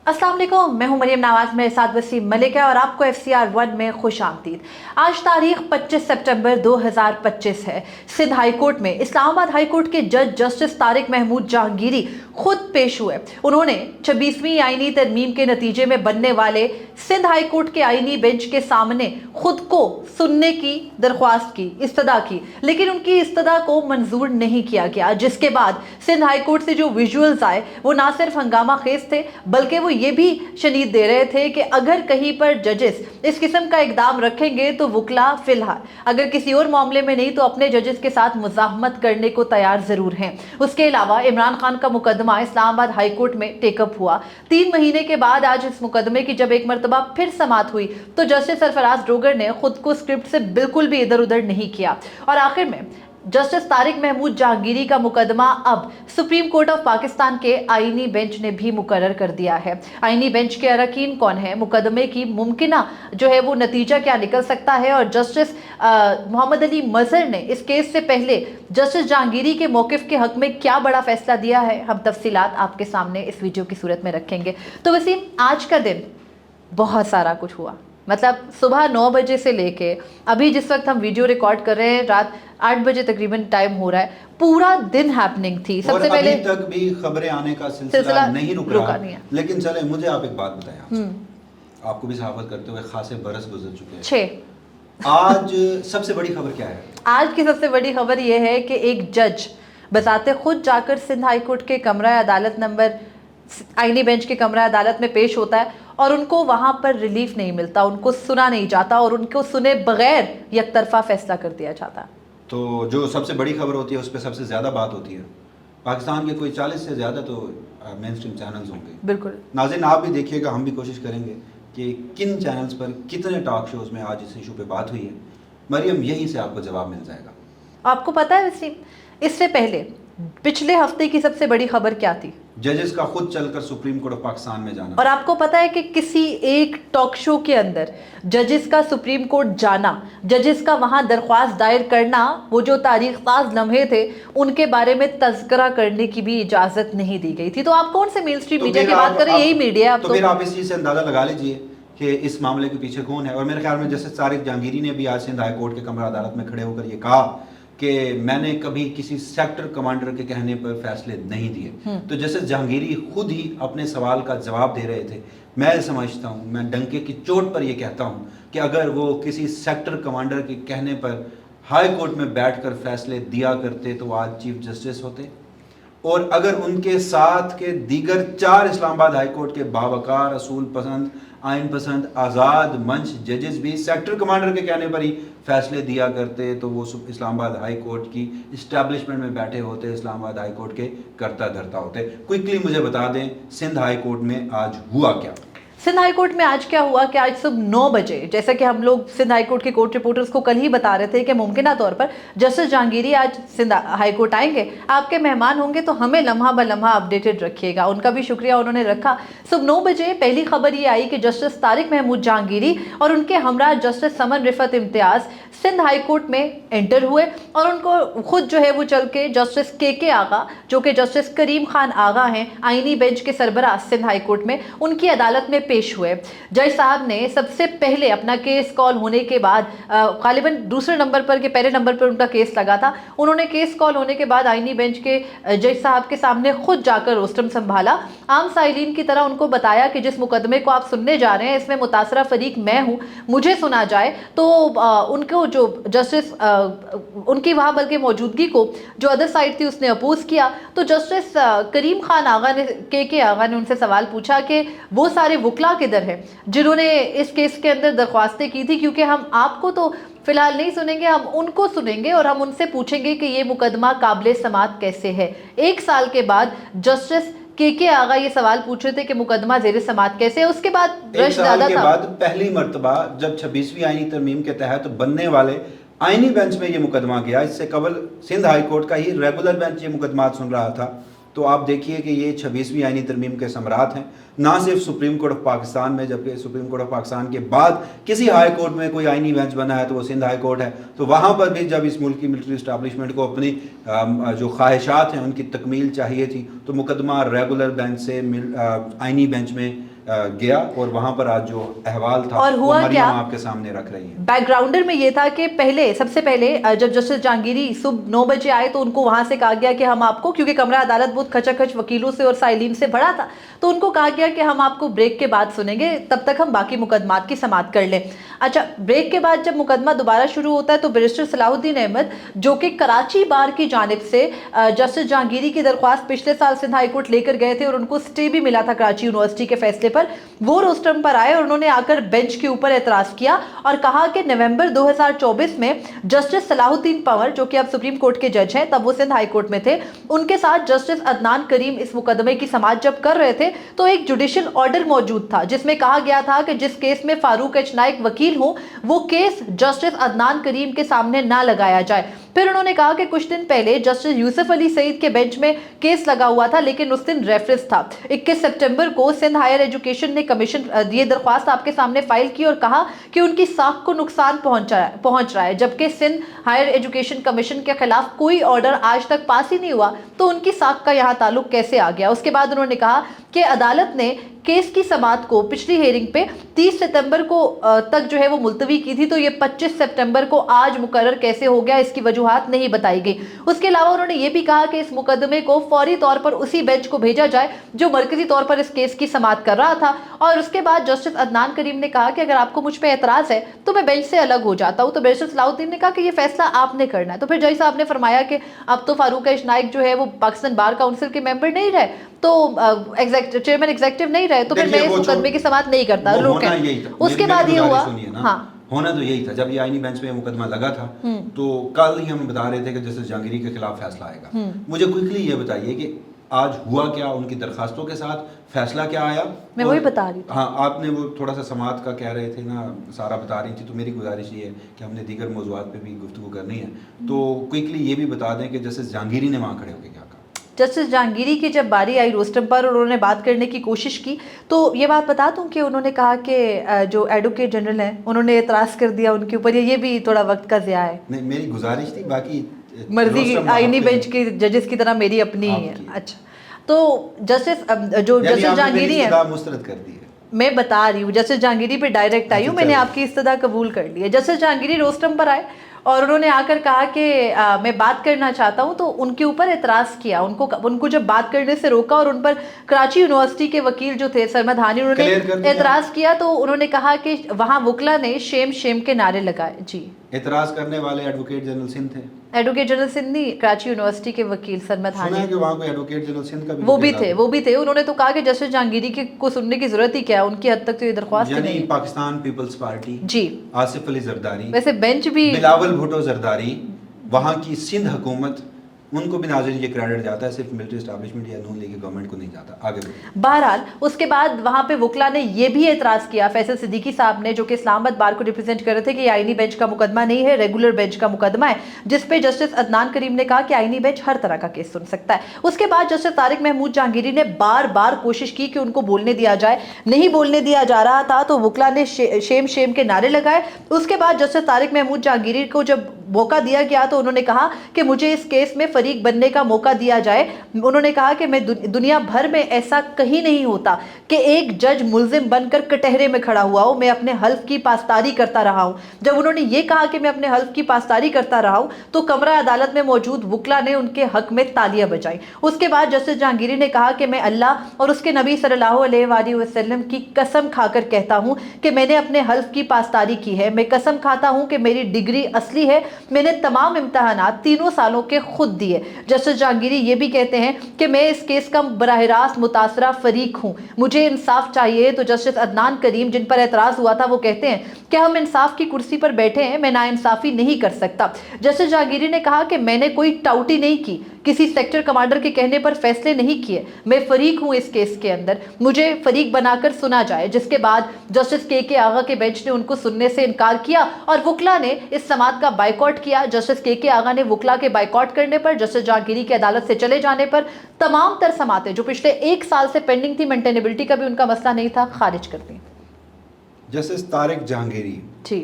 अस्सलाम वालेकुम, मैं हूं मरियम नवाज, मेरे साथ वसीम मलिक है और आपको FCR1 में खुश आमदीद। आज तारीख 25 सितंबर 2025 है। सिंध हाई कोर्ट में इस्लामाबाद हाई कोर्ट के जज जस्टिस तारिक महमूद जहांगीरी खुद पेश हुए। उन्होंने 26वीं आईनी तरमीम के नतीजे में बनने वाले सिंध हाई कोर्ट के आईनी बेंच के सामने खुद को सुनने की दरख्वास्त की, इस्तदा की, लेकिन उनकी इस्तदा को मंजूर नहीं किया गया, जिसके बाद सिंध हाई कोर्ट से जो विजुअल्स आए वो ना सिर्फ हंगामा खेज थे बल्कि वो ये भी शनीद दे रहे थे कि अगर कहीं पर जजेस इस किस्म का इकदाम रखेंगे तो वकला फिलहाल अगर किसी और मामले में नहीं तो अपने जजेस के साथ मुज़ाहमत करने को तैयार जरूर हैं। उसके अलावा इमरान खान का मुकदमा इस्लामाबाद हाई कोर्ट में टेकअप हुआ। 3 महीने के बाद आज इस मुकदमे की जब एक मरतबा फिर समाअत हुई तो जस्टिस सरफराज डोगर ने खुद को स्क्रिप्ट से बिल्कुल भी इधर उधर नहीं किया और आखिर में जस्टिस तारिक महमूद जहांगीरी का मुकदमा अब सुप्रीम कोर्ट ऑफ पाकिस्तान के आईनी बेंच ने भी मुकर्रर कर दिया है। आईनी बेंच के अरकान कौन है, मुकदमे की मुमकिना जो है वो नतीजा क्या निकल सकता है और जस्टिस मोहम्मद अली मजहर ने इस केस से पहले जस्टिस जहांगीरी के मौकिफ के हक में क्या बड़ा फैसला दिया है, हम तफसीलात आपके सामने इस वीडियो की सूरत में रखेंगे। तो वसीम, आज का दिन बहुत सारा कुछ हुआ, मतलब सुबह 9 बजे से लेके अभी जिस वक्त हम वीडियो रिकॉर्ड कर रहे हैं रात 8 बजे तकरीबन टाइम हो रहा है, पूरा दिन हैपनिंग थी। सबसे पहले अभी तक भी खबरें आने का सिलसिला नहीं रुक रहा है। लेकिन चले मुझे आप एक बात बताएं, आपको भी सहाफत करते हुए खासे बरस गुजर चुके हैं। 6 आज सबसे बड़ी खबर क्या है? आज की सबसे बड़ी खबर यह है कि एक जज बताते खुद जाकर सिंध हाई कोर्ट के कमरा अदालत नंबर आईनी बेंच के कमरा अदालत में पेश होता है और उनको वहां पर रिलीफ नहीं मिलता, उनको सुना नहीं जाता और उनको सुने बगैर यकतरफा फैसला कर दिया जाता। तो जो सबसे बड़ी खबर होती है उस पर सबसे ज़्यादा बात होती है। पाकिस्तान के कोई 40 से ज़्यादा तो मेन स्ट्रीम चैनल्स होंगे। बिल्कुल नाज़रीन, आप भी देखिएगा, हम भी कोशिश करेंगे कि किन चैनल्स पर कितने टॉक शोज़ में आज इस इशू पे बात हुई है। मरियम, यहीं से आपको जवाब मिल जाएगा। आपको पता है वसीम, इससे पहले पिछले हफ्ते की सबसे बड़ी खबर क्या थी? जजेस का खुद चलकर सुप्रीम कोर्ट ऑफ पाकिस्तान में जाना। और आपको पता है कि किसी एक टॉक शो के अंदर जजेस का सुप्रीम कोर्ट जाना, जजेस का वहां दरख्वास्त दायर करना, वो जो तारीख साज लम्हे थे उनके बारे में तज़किरा करने की भी इजाजत नहीं दी गई थी। तो आप कौन से मेन स्ट्रीम मीडिया की बात करें, यही मीडिया आप तो फिर आप इस चीज़ से अंदाजा लगा लीजिए कि इस मामले के पीछे कौन है। और मेरे ख्याल में जस्टिस तारिक जहांगीरी ने भी आज सिंध हाई कोर्ट के कमरा अदालत में खड़े होकर ये कहा कि मैंने कभी किसी सेक्टर कमांडर के कहने पर फैसले नहीं दिए। तो जैसे जहांगीरी खुद ही अपने सवाल का जवाब दे रहे थे। मैं समझता हूँ, मैं डंके की चोट पर यह कहता हूँ कि अगर वो किसी सेक्टर कमांडर के कहने पर हाई कोर्ट में बैठकर फैसले दिया करते तो आज चीफ जस्टिस होते। और अगर उनके साथ के दीगर 4 इस्लामाबाद हाई कोर्ट के बावकार, असूल पसंद, आइन पसंद, आज़ाद मंच जजेस भी सेक्टर कमांडर के कहने पर ही फैसले दिया करते तो वो इस्लामाबाद हाई कोर्ट की इस्टेब्लिशमेंट में बैठे होते, इस्लामाबाद हाई कोर्ट के करता धरता होते। क्विकली मुझे बता दें, सिंध हाई कोर्ट में आज हुआ क्या? सिंध हाई कोर्ट में आज क्या हुआ कि आज सुबह 9 बजे, जैसा कि हम लोग सिंध हाई कोर्ट के कोर्ट रिपोर्टर्स को कल ही बता रहे थे कि मुमकिन तौर पर जस्टिस जहांगीरी आज सिंध हाई कोर्ट आएंगे, आपके मेहमान होंगे, तो हमें लम्हा ब लम्हा अपडेटेड रखिएगा। उनका भी शुक्रिया उन्होंने रखा। सुबह 9 बजे पहली खबर ये आई कि जस्टिस तारिक महमूद जहांगीरी और उनके हमरा जस्टिस समन रिफत इम्तियाज सिंध हाई कोर्ट में एंटर हुए और उनको खुद जो है वो चल के जस्टिस के आगा, जो कि जस्टिस करीम खान आगा हैं, आईनी बेंच के सरबराह सिंध हाई कोर्ट में, उनकी अदालत में पेश हुए। जज साहब ने सबसे पहले अपना केस कॉल होने के बाद, गालिबन दूसरे नंबर पर के पहले नंबर पर उनका केस लगा था, उन्होंने केस कॉल होने के बाद आईनी बेंच के जज साहब के सामने खुद जाकर रोस्टम संभाला। आम साइलिन की तरह उनको बताया कि जिस मुकदमे को आप सुनने जा रहे हैं इसमें मुतासरा फरीक मैं हूँ, मुझे सुना जाए। तो उनको जो जस्टिस उनकी वहाँ बल्कि मौजूदगी को जो अदर साइड थी उसने अपोज किया। तो जस्टिस करीम खान आगा ने के आगा ने उनसे सवाल पूछा कि वो सारे वकला किधर हैं जिन्होंने इस केस के अंदर दरख्वास्तें की थी, क्योंकि हम आपको तो फिलहाल नहीं सुनेंगे, हम उनको सुनेंगे और हम उनसे पूछेंगे कि ये मुकदमा काबिल समाअत कैसे है। 1 साल के बाद जस्टिस के आगा ये सवाल पूछ रहे थे कि मुकदमा जेर समाअत कैसे है। उसके बाद रश ज्यादा था। बाद पहली मर्तबा जब 26वीं आईनी तरमीम के तहत बनने वाले आईनी बेंच में ये मुकदमा गया, इससे कबल सिंध हाई कोर्ट का ही रेगुलर बेंच ये मुकदमा सुन रहा था। तो आप देखिए कि ये 26वीं आईनी तरमीम के समरात हैं, ना सिर्फ सुप्रीम कोर्ट ऑफ पाकिस्तान में, जबकि सुप्रीम कोर्ट ऑफ पाकिस्तान के बाद किसी हाई कोर्ट में कोई आईनी बेंच बना है तो वो सिंध हाई कोर्ट है। तो वहाँ पर भी जब इस मुल्क की मिलिट्री इस्टेब्लिशमेंट को अपनी जो ख्वाहिशात हैं उनकी तकमील चाहिए थी तो मुकदमा रेगुलर बेंच से आईनी बेंच में गया और वहाँ पर आज जो अहवाल था और हुआ वो मरियम क्या? आपके सामने रख रही है। बैकग्राउंडर में ये था कि सबसे पहले जब जस्टिस जहांगीरी सुबह 9 बजे आए तो उनको वहां से कहा गया कि हम आपको, क्योंकि कमरा अदालत बहुत खचाखच वकीलों से और साइलिन से भरा था, तो उनको कहा गया कि हम आपको ब्रेक के बाद सुनेंगे, तब तक हम बाकी मुकदमात की समाअत कर लें। अच्छा, ब्रेक के बाद जब मुकदमा दोबारा शुरू होता है तो बैरिस्टर सलाहुद्दीन अहमद, जो कि कराची बार की जानिब से जस्टिस जहांगीरी की दरख्वास्त पिछले साल सिंध हाई कोर्ट लेकर गए थे और उनको स्टे भी मिला था कराची यूनिवर्सिटी के फैसले पर, वो रोस्टरम पर आए और उन्होंने आकर बेंच के ऊपर एतराज किया और कहा कि नवंबर 2024 में जस्टिस सलाहुद्दीन पंवर, जो कि अब सुप्रीम कोर्ट के जज हैं, तब वो सिंध हाई कोर्ट में थे, उनके साथ जस्टिस अदनान करीम इस मुकदमे की समाअत जब कर रहे थे तो एक जुडिशियल ऑर्डर मौजूद था जिसमें कहा गया था कि जिस केस में फारूक एच नाइक वकील हो वो केस जस्टिस अदनान करीम के सामने ना लगाया जाए। फिर उन्होंने कहा कि कुछ दिन पहले जस्टिस यूसुफ अली सईद के बेंच में केस लगा हुआ था, लेकिन उस दिन रेफरेंस था। 21 सितंबर को सिंध हायर एजुकेशन ने कमीशन ये दरख्वास्त आपके सामने फाइल की और कहा कि उनकी साख को नुकसान पहुंच रहा है, जबकि सिंध हायर एजुकेशन कमीशन के खिलाफ कोई ऑर्डर आज तक पास ही नहीं हुआ, तो उनकी साख का यहाँ ताल्लुक कैसे आ गया। उसके बाद उन्होंने कहा कि अदालत ने केस की समाअत को पिछली हेयरिंग पे 30 सितंबर को तक जो है वो मुलतवी की थी, तो ये 25 सितंबर को आज मुकर्रर कैसे हो गया, इसकी वजूहात नहीं बताई गई। उसके अलावा उन्होंने ये भी कहा कि इस मुकदमे को फौरी तौर पर उसी बेंच को भेजा जाए जो मरकजी तौर पर इस केस की समाअत कर रहा था। और उसके बाद जस्टिस अदनान करीम ने कहा कि अगर आपको मुझ पर एतराज है तो मैं बेंच से अलग हो जाता हूँ। तो बैरिस्टर सलाहुद्दीन ने कहा कि ये फैसला आपने करना है। तो फिर जज साहब ने फरमाया कि अब तो फारूक एच नाइक जो है वो पाकिस्तान बार काउंसिल के मेंबर नहीं रहे, तो चेयरमैन एग्जीक्यूटिव नहीं रहे, तो फिर मैं इस मुकदमे की समाअत नहीं करता। उसके बाद ये हुआ, हाँ, होना तो यही था। जब ये आईनी बेंच में मुकदमा लगा था तो कल ही हम बता रहे थे कि जस्टिस जहांगीरी के खिलाफ फैसला आएगा। मुझे क्विकली ये बताइए कि आज हुआ क्या, उनकी दरखास्तों के साथ फैसला क्या आया? मैं वही बता रही थी। हाँ, आपने वो थोड़ा सा समाअत का कह रहे थे ना, सारा बता रही थी, तो मेरी गुजारिश ये है कि हमने दीगर मौज़ूआत पे भी गुफ्तगू करनी है, तो क्विकली ये भी बता दें कि जस्टिस जहांगीरी ने वहाँ खड़े होकर क्या कहा। जस्टिस जहांगीरी की जब बारी आई रोस्टम पर और उन्होंने बात करने की कोशिश की, तो ये बात बता दूं कि उन्होंने कहा कि जो एडवोकेट जनरल हैं उन्होंने एतराज़ कर दिया उनके ऊपर। ये भी थोड़ा वक्त का ज़िया है। नहीं, मेरी गुजारिश थी, बाकी मर्जी आईनी बेंच की जजेस की तरह मेरी अपनी ही है। अच्छा, तो जस्टिस जहांगीरी है, मुस्तरद कर दी है। मैं बता रही हूँ, जस्टिस जहांगीरी पे डायरेक्ट आई हूँ, मैंने आपकी इस्तदा कबूल कर ली है। जस्टिस जहांगीरी रोस्टम पर आए और उन्होंने आकर कहा कि मैं बात करना चाहता हूं, तो उनके ऊपर एतराज़ किया। उनको जब बात करने से रोका और उन पर कराची यूनिवर्सिटी के वकील जो थे सरमद हानी, उन्होंने एतराज़ किया, तो उन्होंने कहा कि वहां वकला ने शेम के नारे लगाए। जी, एतराज़ करने वाले एडवोकेट जनरल सिंध थे। एडवोकेट जनरल सिंध नहीं, कराची यूनिवर्सिटी के वकील सरमद हानी, सुना है कि वहाँ कोई एडवोकेट जनरल सिंध का भी वो भी थे। उन्होंने तो कहा कि जस्टिस जहांगीरी को सुनने की जरूरत ही क्या है, उनकी हद तक तो ये दरख्वास्त यानी पाकिस्तान पीपल्स पार्टी, जी, आसिफ अली जरदारी, वैसे बेंच भी बिलावल भुट्टो जरदारी, वहाँ की सिंध हुकूमत, उनको भी नाज़रीन ये क्रेडिट जाता है, सिर्फ मिलिट्री एस्टैब्लिशमेंट या नून लीग गवर्नमेंट को नहीं जाता। आगे बहरहाल उसके बाद वहाँ पे वकला ने ये भी एतराज़ किया, फैसल सिद्दीकी साहब ने, जो कि इस्लामाबाद बार को रिप्रेजेंट कर रहे थे, कि ये आईनी बेंच का मुकदमा नहीं है, रेगुलर बेंच का मुकदमा है, जिस पे जस्टिस अदनान करीम ने कहा कि आईनी बेंच हर तरह का केस सुन सकता है। उसके बाद जस्टिस तारिक महमूद जहांगीरी ने बार बार कोशिश की कि उनको बोलने दिया जाए, नहीं बोलने दिया जा रहा था, तो वकला ने शेम के नारे लगाए। उसके बाद जस्टिस तारिक महमूद जहांगीरी को जब मौका दिया गया तो उन्होंने कहा कि मुझे इस केस में फरीक बनने का मौका दिया जाए। उन्होंने कहा कि मैं दुनिया भर में ऐसा कहीं नहीं होता कि एक जज मुल्जिम बनकर कटहरे में खड़ा हुआ हो, मैं अपने हल्फ की पासदारी करता रहा हूं। जब उन्होंने ये कहा कि मैं अपने हल्फ की पासदारी करता रहा हूं, तो कमरा अदालत में मौजूद वकला ने उनके हक में तालियां बजाई। उसके बाद जस्टिस जहांगीरी ने कहा कि मैं अल्लाह और उसके नबी सल्लल्लाहु अलैहि वसल्लम की कसम खाकर कहता हूं कि मैंने अपने हल्फ की पासदारी की है। मैं कसम खाता हूं कि मेरी डिग्री असली है, मैंने तमाम इम्तहानात तीनों सालों के खुद दिए। जस्टिस जहांगीरी ये भी कहते हैं कि मैं इस केस का बराह रास्त मुतासरा फरीक हूँ, मुझे इंसाफ चाहिए। तो जस्टिस अदनान करीम, जिन पर एतराज़ हुआ था, वो कहते हैं कि हम इंसाफ की कुर्सी पर बैठे हैं, मैं नाइंसाफ़ी नहीं कर सकता। जस्टिस जहांगीरी ने कहा कि मैंने कोई टाउटी नहीं की, किसी सेक्टर कमांडर के कहने पर फैसले नहीं किए, मैं फरीक हूँ इस केस के अंदर, मुझे फरीक बनाकर सुना जाए। जिसके बाद जस्टिस के आगा के बेंच ने उनको सुनने से इनकार किया और वकला ने इस समाअत का बाइकआउट किया। जस्टिस के आगा ने वकला के बाइकआउट करने पर, जस्टिस जहांगीरी की अदालत से चले जाने पर तमाम तर समातें जो पिछले 1 साल से पेंडिंग थी, मेंटेनेबिलिटी का भी उनका मसला नहीं था, खारिज कर दी। जस्टिस तारिक जहांगीरी जी,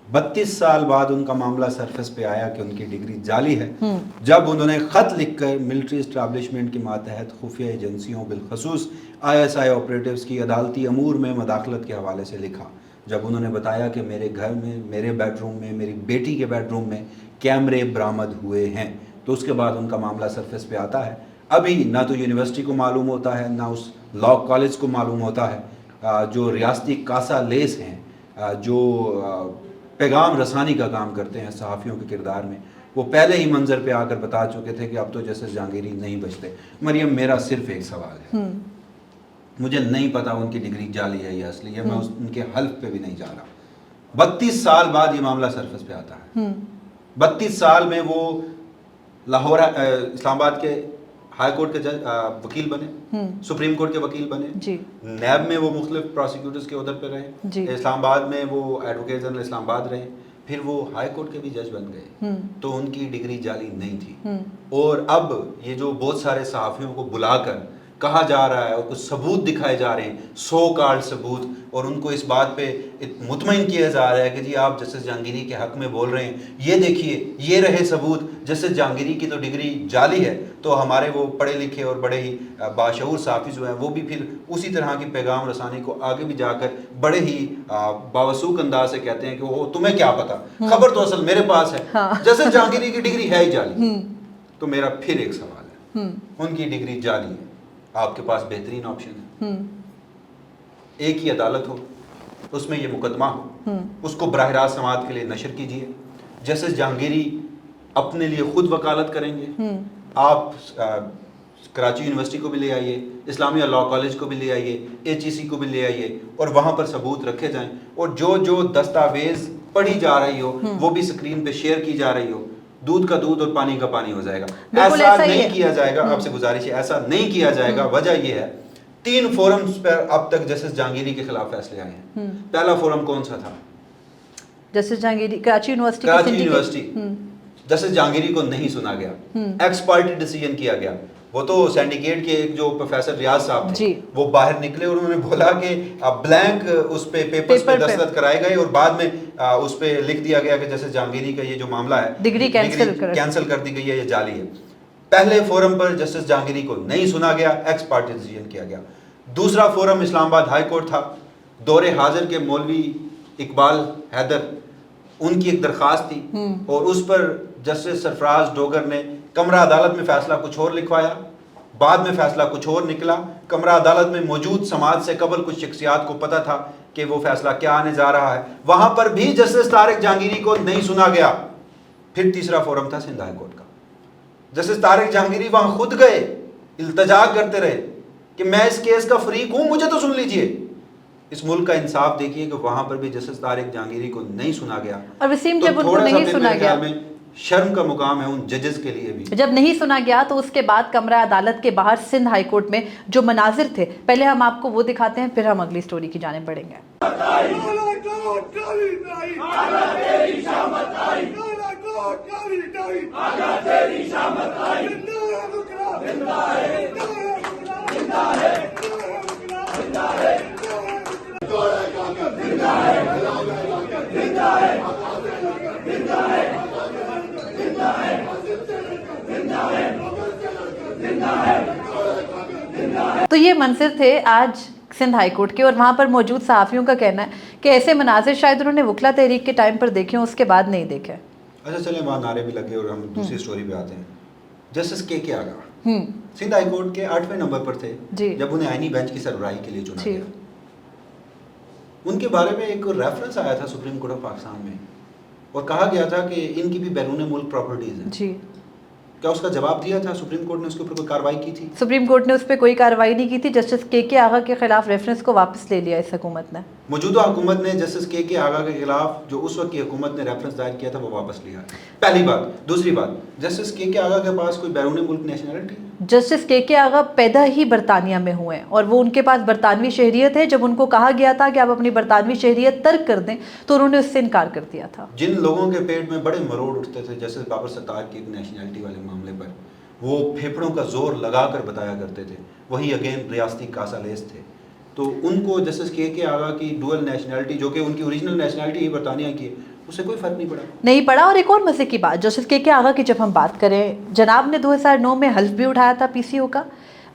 32 سال بعد ان کا معاملہ سرفس پہ آیا کہ ان کی ڈگری جعلی ہے، جب انہوں نے خط لکھ کر ملٹری اسٹیبلشمنٹ کے ماتحت خفیہ ایجنسیوں بالخصوص ISI آپریٹیوز کی عدالتی امور میں مداخلت کے حوالے سے لکھا، جب انہوں نے بتایا کہ میرے گھر میں، میرے بیڈ روم میں، میری بیٹی کے بیڈ روم میں کیمرے برآمد ہوئے ہیں، تو اس کے بعد ان کا معاملہ سرفس پہ آتا ہے۔ ابھی نہ تو یونیورسٹی کو معلوم ہوتا ہے، نہ اس لاء کالج کو معلوم ہوتا ہے، جو ریاستی کاسا لیس ہیں، جو پیغام رسانی کا کام کرتے ہیں صحافیوں کے کردار میں، وہ پہلے ہی منظر پہ آ کر بتا چکے تھے کہ اب تو جسٹس جہانگیری نہیں بچتے۔ مریم، میرا صرف ایک سوال ہے، مجھے نہیں پتا ان کی ڈگری جعلی ہے یا اصلی ہے، میں ان کے حلف پہ بھی نہیں جا رہا۔ 32 سال بعد یہ معاملہ سرفس پہ آتا ہے۔ 32 سال میں وہ لاہور اسلام آباد کے ہائی کورٹ کے وکیل بنے، سپریم کورٹ کے وکیل بنے، نیب میں وہ مختلف پروسیکیوٹرز کے عہدے پہ رہے، اسلام آباد میں وہ ایڈوکیٹ جنرل اسلام آباد رہے، پھر وہ ہائی کورٹ کے بھی جج بن گئے، تو ان کی ڈگری جعلی نہیں تھی۔ اور اب یہ جو بہت سارے صحافیوں کو بلا کر کہا جا رہا ہے اور کچھ ثبوت دکھائے جا رہے ہیں، سو کارڈ ثبوت، اور ان کو اس بات پہ مطمئن کیا جا رہا ہے کہ جی آپ جسٹس جہانگیری کے حق میں بول رہے ہیں، یہ دیکھیے یہ رہے ثبوت، جسٹس جہانگیری کی تو ڈگری جعلی ہے، تو ہمارے وہ پڑھے لکھے اور بڑے ہی باشعور صحافی جو ہیں وہ بھی پھر اسی طرح کی پیغام رسانی کو آگے بھی جا کر بڑے ہی باوثوق انداز سے کہتے ہیں کہ وہ تمہیں کیا پتا، خبر تو اصل میرے پاس ہے، جسٹس جہانگیری کی ڈگری ہے ہی جعلی۔ تو میرا پھر ایک سوال ہے، ان کی ڈگری جعلی ہے، آپ کے پاس بہترین آپشن ہے، ایک ہی عدالت ہو، اس میں یہ مقدمہ ہو، اس کو براہ راست سماعت کے لیے نشر کیجیے، جسٹس جہانگیری اپنے لیے خود وکالت کریں گے، آپ کراچی یونیورسٹی کو بھی لے آئیے، اسلامیہ لاء کالج کو بھی لے آئیے، HEC کو بھی لے آئیے، اور وہاں پر ثبوت رکھے جائیں، اور جو دستاویز پڑھی جا رہی ہو وہ بھی اسکرین پہ شیئر کی جا رہی ہو، دودھ کا دودھ اور پانی کا پانی ہو جائے گا۔ ایسا نہیں کیا جائے گا، آپ سے گزارش ہے، ایسا نہیں کیا جائے گا۔ وجہ یہ ہے 3 فورمز پر اب تک جسٹس جہانگیری کے خلاف فیصلے آئے ہیں۔ پہلا فورم کون سا تھا؟ Justice Jahangiri Karachi university. Justice Jahangiri کو نہیں سنا گیا، ایکس پارٹی ڈیسیژن کیا گیا۔ وہ تو سینڈیکیٹ کے ایک جو پروفیسر ریاض صاحب تھے وہ باہر نکلے اور انہوں نے بولا کہ بلینک اس پہ پیپرز پہ دستخط کرائے گئے، اور بعد میں اس پہ لکھ دیا گیا کہ جیسے جہانگیری کا یہ جو معاملہ ہے ڈگری کینسل کر دی گئی ہے، یہ جعلی ہے۔ پہلے فورم پر جسٹس جہانگیری کو نہیں سنا گیا، ایکس پارٹی ڈیسیژن کیا گیا۔ دوسرا فورم اسلام آباد ہائی کورٹ تھا، دور حاضر کے مولوی اقبال حیدر، ان کی ایک درخواست تھی، اور اس پر جسٹس سرفراز ڈوگر نے کمرہ عدالت میں فیصلہ کچھ اور لکھوایا، بعد میں فیصلہ کچھ اور نکلا۔ کمرہ عدالت میں موجود سماعت سے قبل کچھ شخصیات کو پتہ تھا کہ وہ فیصلہ کیا آنے جا رہا ہے، وہاں پر بھی جسٹس طارق جہانگیری کو نہیں سنا گیا۔ پھر تیسرا فورم تھا سندھ ہائی کورٹ کا، جسٹس طارق جہانگیری وہاں خود گئے، التجا کرتے رہے کہ میں اس کیس کا فریق ہوں، مجھے تو سن لیجئے۔ اس ملک کا انصاف دیکھیے کہ وہاں پر بھی جسٹس طارق جہانگیری کو نہیں سنا گیا، اور وسیم جب ان کو نہیں سنا گیا، شرم کا مقام ہے ان ججز کے لیے بھی۔ جب نہیں سنا گیا تو اس کے بعد کمرہ عدالت کے باہر سندھ ہائی کورٹ میں جو مناظر تھے، پہلے ہم آپ کو وہ دکھاتے ہیں، پھر ہم اگلی سٹوری کی جانب بڑھیں گے۔ تو یہ منظر تھے آج سندھ ہائی کورٹ کے، اور وہاں پر موجود صحافیوں کا کہنا ہے کہ ایسے مناظر شاید انہوں نے وکلا تحریک کے ٹائم پر دیکھے ہوں، اس کے بعد نہیں دیکھے۔ اچھا چلیں، وہاں نعرے بھی لگے اور ہم دوسری سٹوری پہ آتے ہیں۔ جسٹس کے آغا سندھ ہائی کورٹ کے 8ویں نمبر پر تھے جب انہیں آئینی بینچ کی سربراہی کے لیے چنا گیا۔ ان کے بارے میں ایک ریفرنس آیا تھا سپریم کورٹ آف پاکستان میں، اور کہا گیا تھا کہ ان کی بھی بیرون ملک پراپرٹیز ہیں۔ کیا اس کا جواب دیا تھا؟ سپریم کورٹ نے اس کے اوپر کوئی کارروائی کی تھی؟ سپریم کورٹ نے اس پہ کوئی کارروائی نہیں کی تھی۔ جسٹس کے آغا کے خلاف ریفرنس کو واپس لے لیا اس حکومت نے۔ موجودہ حکومت نے جسٹس کے آغا کے خلاف جو اس وقت کی حکومت نے ریفرنس دائر کیا تھا وہ واپس لیا۔ پہلی بات۔ دوسری بات، جسٹس کے آغا کے پاس کوئی بیرون ملک نیشنلٹی؟ جسٹس کے آغا پیدا ہی برطانیہ میں ہوئے ہیں، اور وہ ان کے پاس برطانوی شہریت ہے۔ جب ان کو کہا گیا تھا کہ آپ اپنی برطانوی شہریت ترک کر دیں تو انہوں نے اس سے انکار کر دیا تھا۔ جن لوگوں کے پیٹ میں بڑے مروڑ اٹھتے تھے، جیسے بابر ستار کی ایک نیشنلٹی والے معاملے پر وہ پھیپھڑوں کا زور لگا کر بتایا کرتے تھے، وہی اگین ریاستی کاسا لیس تھے، تو ان کو جسٹس کے آغا کی ڈوئل نیشنلٹی، جو کہ ان کی اوریجنل نیشنلٹی ہی برطانیہ کی ہے، اسے کوئی فرق نہیں پڑا. نہیں پڑا. اور ایک اور مزے کی بات, جسٹس کے آغا کی جب ہم بات کریں, جناب نے 2009 میں حلف بھی اٹھایا تھا پی سی او کا,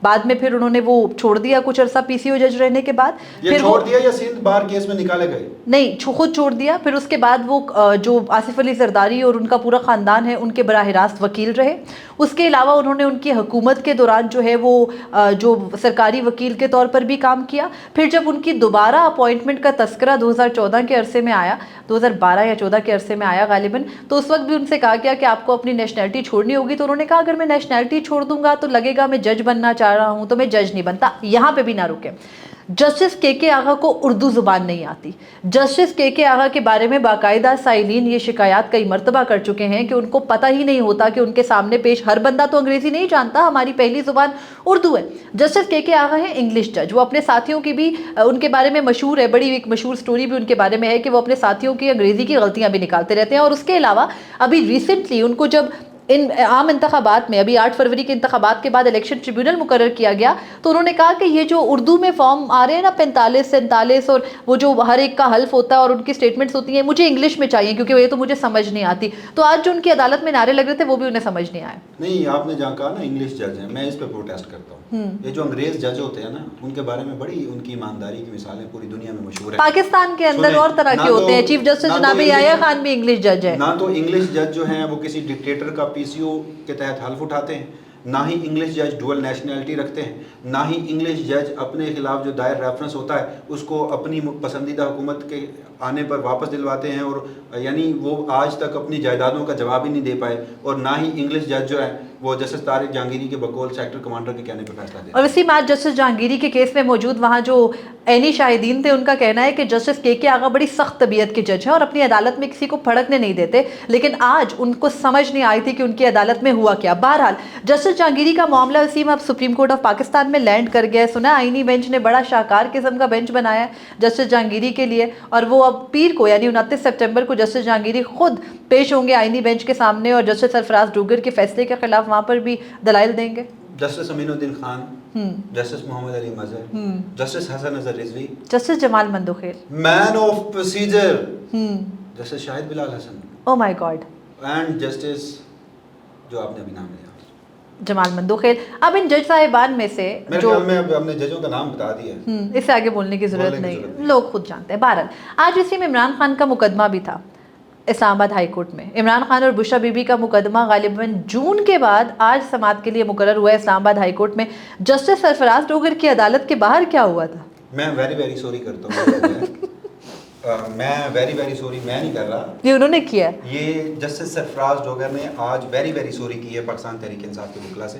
بعد میں پھر انہوں نے وہ چھوڑ دیا کچھ عرصہ پی سی او جج رہنے کے بعد. یہ چھوڑ دیا یا سندھ بار کیس میں نکالے گئے؟ نہیں, خود چھوڑ دیا. پھر اس کے بعد وہ جو آصف علی زرداری اور ان کا پورا خاندان ہے ان کے براہ راست وکیل رہے. اس کے علاوہ انہوں نے ان کی حکومت کے دوران جو ہے وہ جو سرکاری وکیل کے طور پر بھی کام کیا. پھر جب ان کی دوبارہ اپوائنٹمنٹ کا تذکرہ 2014 کے عرصے میں آیا, 2012 یا 14 کے عرصے میں آیا غالباً, تو اس وقت بھی ان سے کہا گیا کہ آپ کو اپنی نیشنلٹی چھوڑنی ہوگی. تو انہوں نے کہا اگر میں نیشنلٹی چھوڑ دوں گا تو لگے گا میں جج بننا چاہ رہا ہوں, تو میں جج نہیں بنتا. یہاں پہ بھی نہ رکے. جسٹس کے آغا کو اردو زبان نہیں آتی. جسٹس کے آغا کے بارے میں باقاعدہ سائلین یہ شکایات کئی مرتبہ کر چکے ہیں کہ ان کو پتہ ہی نہیں ہوتا کہ ان کے سامنے پیش ہر بندہ تو انگریزی نہیں جانتا, ہماری پہلی زبان اردو ہے. جسٹس کے آغا ہیں انگلش جج. وہ اپنے ساتھیوں کی بھی ان کے بارے میں مشہور ہے, بڑی ایک مشہور سٹوری بھی ان کے بارے میں ہے کہ وہ اپنے ساتھیوں کی انگریزی کی غلطیاں بھی نکالتے رہتے ہیں. اور اس کے علاوہ ابھی ریسنٹلی ان کو جب ان عام انتخابات میں, ابھی 8 فروری کے انتخابات کے بعد الیکشن ٹریبیونل مقرر کیا گیا, تو انہوں نے کہا کہ یہ جو اردو میں فارم آ رہے ہیں نا 45 47, اور وہ جو ہر ایک کا حلف ہوتا ہے اور ان کی سٹیٹمنٹس ہوتی ہیں, مجھے انگلش میں چاہیے کیونکہ یہ تو مجھے سمجھ نہیں آتی. تو آج جو ان کی عدالت میں نعرے لگ رہے تھے وہ بھی انہیں سمجھ نہیں آئے. نہیں, آپ نے جہاں کہا نا انگلش جج ہیں, میں اس پہ پروٹیسٹ کرتا ہوں. یہ جو انگریز جج ہوتے ہیں نا, ان کے بارے میں بڑی ان کی ایمانداری کی مثالیں پوری دنیا میں مشہور ہیں. پاکستان کے اندر اور طرح کے ہوتے ہیں. چیف جسٹس جناب یحییٰ خان بھی انگلش جج ہے. نہ تو انگلش جج جو ہیں وہ کسی ڈکٹیٹر کا پی سی او کے تحت حلف اٹھاتے ہیں, نہ ہی انگلش جج ڈوئل نیشنلٹی رکھتے ہیں, نہ ہی انگلش جج اپنے خلاف جو دائر ریفرنس ہوتا ہے اس کو اپنی پسندیدہ حکومت کے آنے پر واپس دلواتے ہیں, اور یعنی وہ آج تک اپنی جائیدادوں کا جواب ہی نہیں دے پائے. اور نہ ہی انگلش جج جو ہے وہ جسٹس طارق جہانگیری کے بقول سیکٹر کمانڈر کے کہنے پہ فیصلہ دے. اور اسی بات جسٹس جہانگیری کے کیس میں موجود وہاں جو عینی شاہدین تھے, ان کا کہنا ہے کہ جسٹس کے آغا بڑی سخت طبیعت کے جج ہیں اور اپنی عدالت میں کسی کو پھڑکنے نہیں دیتے, لیکن آج ان کو سمجھ نہیں آئی تھی کہ ان کی عدالت میں ہوا کیا. بہرحال جسٹس جہانگیری کا معاملہ وسیم اب سپریم کورٹ آف پاکستان میں لینڈ کر گیا ہے. سنا آئینی بینچ نے بڑا شاہکار قسم کا بینچ بنایا ہے جسٹس جہانگیری کے لیے, اور وہ اب پیر کو یعنی 29 سپٹمبر کو جسٹس جہانگیری خود پیش ہوں گے آئینی بینچ کے سامنے, اور جسٹس سرفراز ڈوگر کے فیصلے کے خلاف وہاں پر بھی دلائل دیں گے. Justice Aminuddin Khan, justice Muhammad Ali Mazhar, justice Hasan Azhar Rizvi, justice Jamal Mandokhail, man of procedure justice Shahid Bilal Hassan, oh my god, and justice جو آپ نے ابھی نام لیا جمال مندوخیل. اب ان جج صاحبان میں سے میرے خیال میں اب ہم نے ججوں کا نام بتا دیا ہے, اس سے آگے بولنے کی ضرورت نہیں, لوگ خود جانتے ہیں. بہرحال آج اسی میں عمران خان کا مقدمہ بھی تھا اسلام آباد ہائی کورٹ میں. عمران خان اور بشرا بی بی کا مقدمہ غالباً جون کے بعد آج سماعت کے لیے مقرر ہوا ہے اسلام آباد ہائی کورٹ میں. جسٹس سرفراز ڈوگر کی عدالت کے باہر کیا ہوا تھا؟ میں ویری سوری کرتا ہوں, میں ویری سوری میں نہیں کر رہا, یہ انہوں نے کیا. یہ جسٹس سرفراز ڈوگر نے آج ویری سوری کی ہے پاکستان تحریک انصاف کے وکلا سے,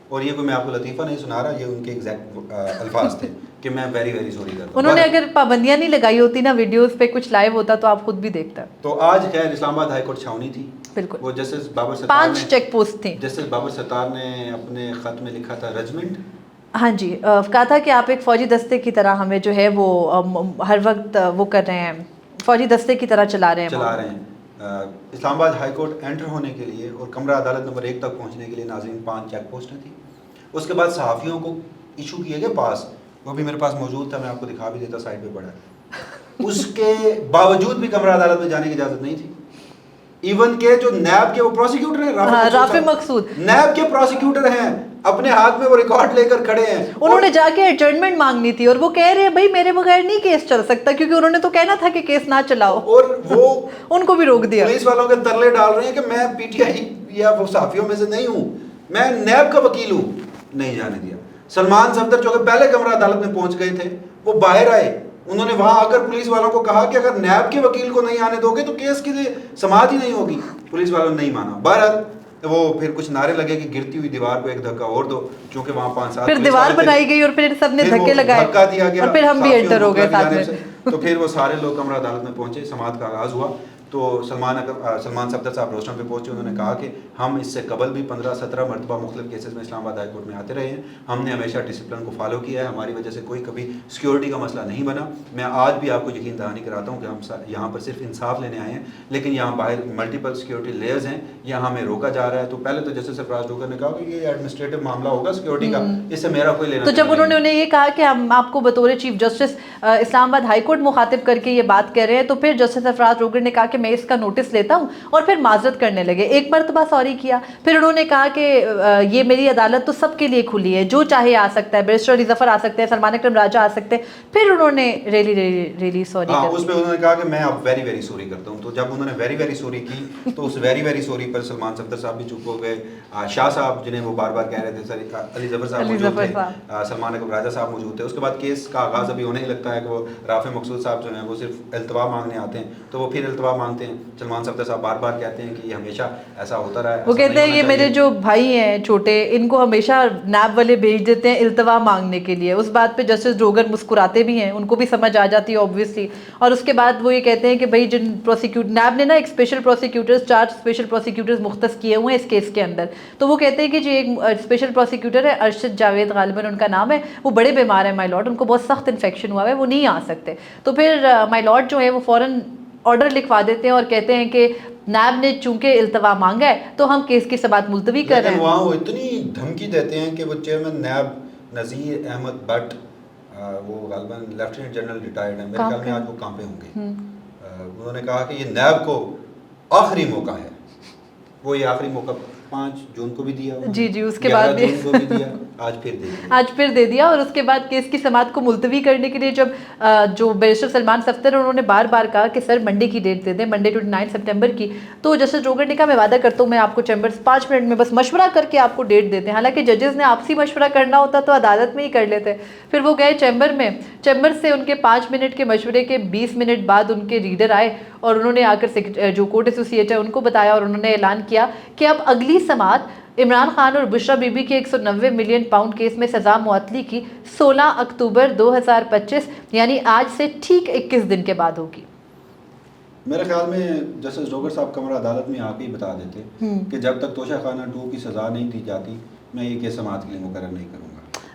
اور یہ کوئی میں آپ کو لطیفہ نہیں سنا رہا, یہ ان کے ایگزیکٹ الفاظ تھے کہ میں ویری سوری کرتا ہوں. انہوں نے اگر پابندیاں نہیں لگائی ہوتی نا, ویڈیوز پہ کچھ لائیو ہوتا تو آپ خود بھی دیکھتا. تو آج خیر اسلام آباد ہائی کورٹ چھاونی تھی, بالکل, وہ جسٹس بابر ستار 5 چیک پوسٹ تھیں. جسٹس بابر ستار نے اپنے خط میں لکھا تھا رجمنٹ, ہاں جی, کہا تھا کہ آپ ایک فوجی دستے کی طرح ہمیں جو ہے وہ ہر وقت وہ کر رہے ہیں, فوجی دستے کی طرح چلا رہے ہیں. اسلام آباد ہائی کورٹ انٹر ہونے کے لیے اور کمرہ عدالت نمبر 1 تک پہنچنے کے لیے ناظرین 5 چیک پوسٹیں تھیں. اس کے بعد صحافیوں کو ایشو کیے گئے پاس, وہ بھی میرے پاس موجود تھا, میں آپ کو دکھا بھی دیتا, سائڈ پہ پڑا ہے. اس کے باوجود بھی کمرہ عدالت میں جانے کی اجازت نہیں تھی. ایون کہ جو نیب کے وہ پروسیکیوٹر ہیں, رافع مقصود نیب کے پروسیکیوٹر ہیں, اپنے ہاتھ میں وہ ریکارڈ لے کر کھڑے ہیں. انہوں نے جا کے ایڈجرنمنٹ مانگنی تھی, اور وہ کہہ رہے ہیں بھائی میرے بغیر نہیں کیس چل سکتا, کیونکہ انہوں نے تو کہنا تھا کہ کیس نہ چلاؤ, اور وہ ان کو بھی روک دیا. پولیس والوں کے ترلے ڈال رہے ہیں کہ میں پی ٹی آئی یا وہ صحافیوں میں سے نہیں ہوں, میں نیب کا وکیل ہوں. نہیں جانے دیا. سلمان صفدر جو کہ پہلے کمرہ عدالت میں پہنچ گئے تھے, وہ باہر آئے, انہوں نے وہاں آ کر پولیس والوں کو کہا کہ اگر نیب کے وکیل کو نہیں آنے دو گے تو کیس کی سماعت ہی نہیں ہوگی. پولیس والوں نے نہیں مانا. بہرحال وہ پھر کچھ نعرے لگے کہ گرتی ہوئی دیوار کو ایک دھکا اور دو, چونکہ وہاں 5-7 پھر دیوار بنائی گئی اور پھر سب نے دھکے لگائے, دھکا دیا گیا, اور پھر ہم بھی انٹر ہو گئے ساتھ میں. تو پھر وہ سارے لوگ کمرہ عدالت میں پہنچے, سماعت کا آغاز ہوا. تو سلمان صفدر صاحب روسٹر پہ پہنچے, انہوں نے کہا کہ ہم اس سے قبل بھی 15-17 مرتبہ مختلف کیسز میں اسلام آباد ہائی کورٹ میں آتے رہے ہیں, ہم نے ہمیشہ ڈسپلن کو فالو کیا ہے, ہماری وجہ سے کوئی کبھی سیکیورٹی کا مسئلہ نہیں بنا. میں آج بھی آپ کو یقین دہانی کراتا ہوں کہ ہم یہاں پر صرف انصاف لینے آئے ہیں, لیکن یہاں باہر ملٹیپل سیکیورٹی لیئرز ہیں, یہاں ہمیں روکا جا رہا ہے. تو پہلے تو جسٹس سرفراز ڈوگر نے کہا کہ یہ ایڈمنسٹریٹو معاملہ ہوگا سیکیورٹی کا, اس سے میرا کوئی لینا. تو جب انہوں نے انہیں یہ کہا کہ ہم آپ کو بطور چیف جسٹس اسلام آباد ہائی کورٹ مخاطب کر کے یہ بات کہہ رہے ہیں, تو پھر جسٹس سرفراز ڈوگر نے کہا کہ मैं इसका नोटिस लेता हूँ, और फिर माजरत करने लगे। एक मरतबा सॉरी किया, फिर उन्होंने कहा कि ये मेरी अदालत तो सबके लिए खुली है, जो चाहे आ सकता है, बैरिस्टर अली ज़फ़र आ सकते हैं, सलमान अकरम राजा आ सकते हैं। फिर उन्होंने रियली सॉरी हाँ, कर उस पे उन्होंने कहा कि मैं अब वेरी वेरी सॉरी करता हूँ। तो जब उन्होंने वेरी वेरी सॉरी की तो उस वेरी वेरी सॉरी पर सलमान सफदर साहब भी चुप हो गए, शाह साहब जिन्हें वो बार बार कह रहे थे, अली ज़फ़र साहब मौजूद थे, सलमान अकरम राजा साहब मौजूद थे। उसके बाद केस का आगाज़ अभी होने ही लगता है कि वो राफ़े मकसूद साहब जो हैं वो सिर्फ इल्तवा मांगने आते हैं, तो वो फिर इल्तवा मांगते हैं। सलमान सफदर साहब बार बार कहते हैं कि ये हमेशा ऐसा होता रहा है। वो कहते हैं ये मेरे जो भाई हैं छोटे, इनको हमेशा नैब वाले भेज देते हैं इल्तवा मांगने के लिए। उस बात पे जस्टिस ड्रोगर मुस्कुराते भी हैं, उनको भी समझ आ जाती है ऑब्वियसली। और उसके बाद वो ये कहते हैं कि भाई जिन नैब ने ना एक स्पेशल प्रोसिक्यूटर्स, 4 स्पेशल प्रोसिक्यूटर्स मुख्तस किए हुए हैं इस केस के अंदर। तो वो कहते हैं कि जो एक स्पेशल प्रोसिक्यूटर है अरशद जावेद गालिबन उनका नाम है, वो बड़े बीमार है माय लॉर्ड, उनको बहुत सख्त इन्फेक्शन हुआ है, वो नहीं आ सकते। तो फिर माय लॉर्ड जो है वो फ़ौरन ऑर्डर लिखवा देते हैं और कहते हैं कि नैब ने चूंकि इल्तवा मांगा है तो हम केस की समाअत मुलतवी कर रहे हैं। वहाँ वो इतनी धमकी देते हैं कि वो चेयरमैन नैब नज़ीर अहमद भट्ट, वो गालिबन लेफ्टिनेंट जनरल रिटायर्ड है, मेरे ख्याल में आज वो कहाँ पे होंगे। उन्होंने कहा कि ये नैब को आखिरी मौका है, वो ये आखिरी मौका 5 जून को भी दिया, जी उसके बाद जून को भी दिया, आज फिर दे दिया। और उसके बाद केस की समाअत को मुलतवी करने के लिए जब जो बैरिस्टर सलमान सफ्तर उन्होंने बार बार कहा कि सर मंडे की डेट दे दें, मंडे 29 सितंबर की, तो जस्टिस ड्रोगर ने कहा मैं वादा करता हूँ मैं आपको चैम्बर्स 5 मिनट में बस मशवरा करके आपको डेट देते हैं। हालांकि जजेस ने आपसी मशवरा करना होता तो अदालत में ही कर लेते। फिर वो गए चैम्बर में, चैम्बर से उनके 5 मिनट के मशवरे के 20 मिनट बाद उनके रीडर आए और उन्होंने आकर जो कोर्ट एसोसिएट है उनको बताया और उन्होंने ऐलान किया कि अब अगली समाअत इमरान खान और बुशरा बीबी के 190 मिलियन पाउंड केस में सज़ा मुअत्तली की 16 अक्टूबर 2025 यानी आज से ठीक 21 दिन के बाद होगी। मेरे ख्याल में जस्टिस ड्रोगर साहब कमरा अदालत में आके ही बता देते कि जब तक तोशा खाना 2 की सज़ा नहीं दी जाती मैं ये केस समाअत के लिए मुकर्रर नहीं करूँगा।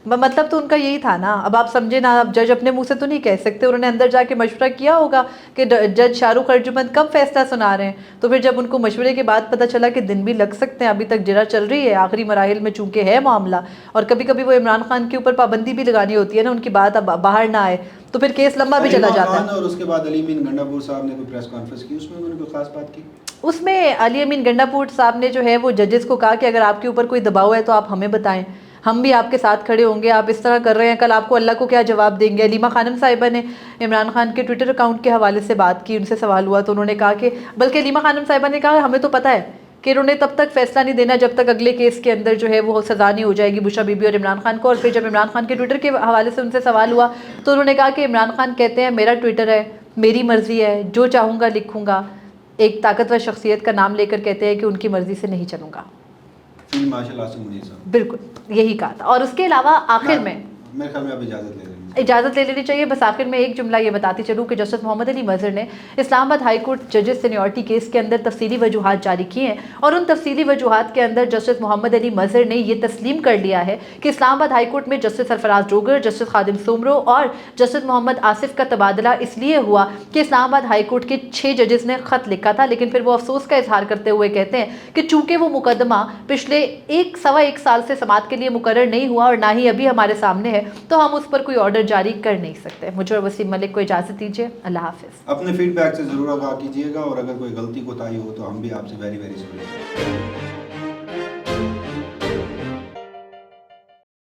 मतलब तो उनका यही था ना। अब आप समझे ना, अब जज अपने मुंह से तो नहीं कह सकते, उन्होंने अंदर जाके मशवरा किया होगा कि जज शाहरुख अर्जुमंद कब फैसला सुना रहे हैं। तो फिर जब उनको मशवरे के बाद पता चला कि दिन भी लग सकते हैं, अभी तक जरा चल रही है, आखिरी मराहिल में चूंकि है मामला, और कभी कभी वो इमरान खान के ऊपर पाबंदी भी लगानी होती है ना, उनकी बात अब बाहर ना आए, तो फिर केस लंबा भी चला जाता है। और उसके बाद अली अमीन गंडापुर साहब ने कोई प्रेस कॉन्फ्रेंस की, उसमें उन्होंने कोई खास बात की? उसमें अली अमीन गंडापुर साहब ने जो है वो जजेस को कहा कि अगर आपके ऊपर कोई दबाव है तो आप हमें बताएं, हम भी आपके साथ खड़े होंगे, आप इस तरह कर रहे हैं, कल आपको अल्लाह को क्या जवाब देंगे। अलीमा खानम साहिबा ने इमरान खान के ट्विटर अकाउंट के हवाले से बात की, उनसे सवाल हुआ तो उन्होंने कहा कि, बल्कि अलीमा खानम साहिबा ने कहा हमें तो पता है कि उन्होंने तब तक फैसला नहीं देना जब तक अगले केस के अंदर जो है वो सज़ा नहीं हो जाएगी बुशरा बीबी और इमरान खान को। और फिर जब इमरान खान के ट्विटर के हवाले से उनसे सवाल हुआ तो उन्होंने कहा कि इमरान खान कहते हैं मेरा ट्विटर है, मेरी मर्ज़ी है, जो चाहूँगा लिखूँगा, एक ताकतवर शख्सियत का नाम लेकर कहते हैं कि उनकी मर्ज़ी से नहीं चलूँगा। बिल्कुल यही कहा था। और उसके अलावा आखिर में मेरे ख्याल में अब इजाज़त ले लेनी चाहिए। बस आखिर में एक जुमला ये बताती चलूँ कि जस्टिस मोहम्मद अली मज़हर ने इस्लामाबाद हाई कोर्ट जजेस सीनियरिटी केस के अंदर तफसीली वजूहात जारी किए हैं, और उन तफसीली वजूहात के अंदर जस्टिस मोहम्मद अली मज़हर ने यह तस्लीम कर लिया है कि इस्लामाबाद हाई कोर्ट में जस्टिस सरफराज ड्रोगर, जस्टिस खादिम सोमरो और जस्टिस मोहम्मद आसिफ का तबादला इसलिए हुआ कि इस्लामाबाद हाई कोर्ट के 6 जजेस ने ख़त लिखा था, लेकिन फिर वो अफसोस का इजहार करते हुए कहते हैं कि चूँकि वो मुकदमा पिछले 1-1.25 साल से समाअत के लिए मुकर्रर नहीं हुआ और ना ही अभी हमारे सामने है, तो हम उस पर कोई ऑर्डर जारी कर नहीं सकते। मुझे और वसीम मलिक को इजाज़त दीजिए। अल्लाह हाफिज़। अपने फीडबैक से ज़रूर आगाह कीजिएगा, और अगर कोई गलती कोताही हो तो हम भी आपसे वेरी वेरी सॉरी।